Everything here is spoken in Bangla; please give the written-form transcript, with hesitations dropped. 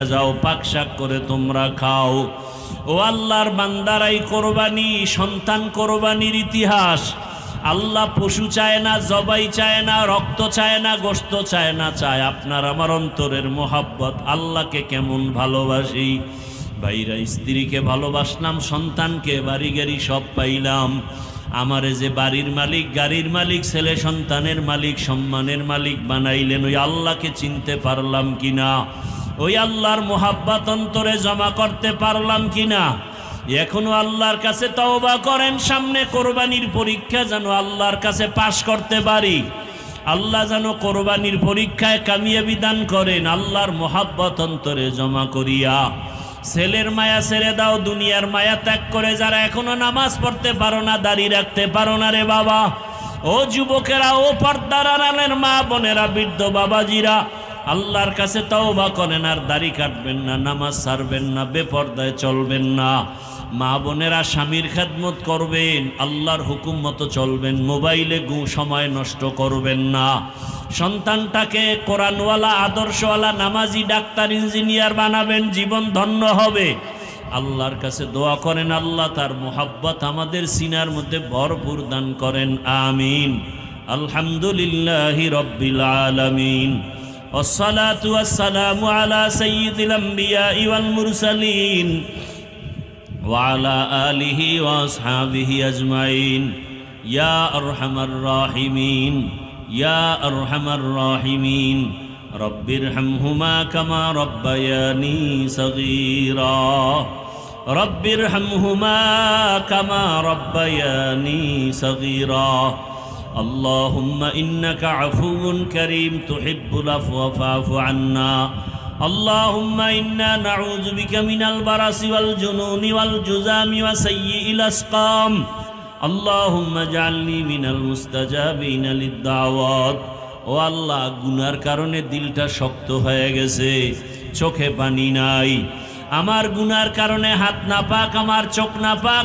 যাও, পাক শাক করে তোমরা খাও। ও আল্লাহর বান্দারাই কোরবানি, সন্তান কোরবানির ইতিহাস। আল্লাহ পশু চায় না, জবাই চায় না, রক্ত চায় না, গোশত চায় না, চায় আপনার আমার অন্তরের মোহাব্বত। আল্লাহকে কেমন ভালোবাসি ভাইরা, স্ত্রীকে ভালোবাসলাম, সন্তানকে, বাড়ি গাড়ি সব পাইলাম। আমারে যে বাড়ির মালিক, গাড়ির মালিক, ছেলে সন্তানের মালিক, সম্মানের মালিক বানাইলেন, ওই আল্লাহকে চিনতে পারলাম কিনা? ওই আল্লাহর মোহাব্বত অন্তরে জমা করতে পারলাম কিনা? এখনো আল্লাহর কাছে তওবা করেন, সামনে কোরবানির পরীক্ষা যেন আল্লাহর কাছে পাশ করতে পারি। আল্লাহ যেন কোরবানির পরীক্ষায় কামিয়াবি দান করেন। আল্লাহর মোহাব্বত অন্তরে জমা করিয়া ছেলের মায়া ছেড়ে দাও, দুনিয়ার মায়া ত্যাগ করে যারা এখনো নামাজ পড়তে পারো না, দাড়ি রাখতে পারো না রে বাবা, ও যুবকেরা, ও পর্দার আড়ালের মা বোনেরা, বৃদ্ধ বাবাজিরা, আল্লাহর কাছে তওবা করেন, আর দাড়ি কাটবেন না, নামাজ ছাড়বেন না, বেপর্দায় চলবেন না। মা বোনেরা স্বামীর খেদমত করবেন, আল্লাহর হুকুম মতো চলবেন, মোবাইলে সময় নষ্ট করবেন না। সন্তানটাকে কোরআনওয়ালা, আদর্শওয়ালা, নামাজি, ডাক্তার, ইঞ্জিনিয়ার বানাবেন, জীবন ধন্য হবে। আল্লাহর কাছে দোয়া করেন, আল্লাহ তার মোহাব্বত আমাদের সিনার মধ্যে ভরপুর দান করেন, আমিন। আলহামদুলিল্লাহি রাব্বিল আলামিন, والصلاة والسلام على سيد الأنبياء والمرسلين وعلى آله وأصحابه أجمعين يا أرحم الراحمين يا أرحم الراحمين رب ارحمهما كما ربياني صغيرا رب ارحمهما كما ربياني صغيرا اللهم إنك عفو كريم تحب العفو فاعف عنا اللهم إنا نعوذ بك من البرص والجنون والجذام وسيء الأسقام اللهم اجعلني من المستجابين للدعوات ও আল্লাহ, গুনার কারণে দিলটা শক্ত হয়ে গেছে, চোখে পানি নাই। আমার গুনার কারণে হাত না পাক, আমার চোখ না পাক।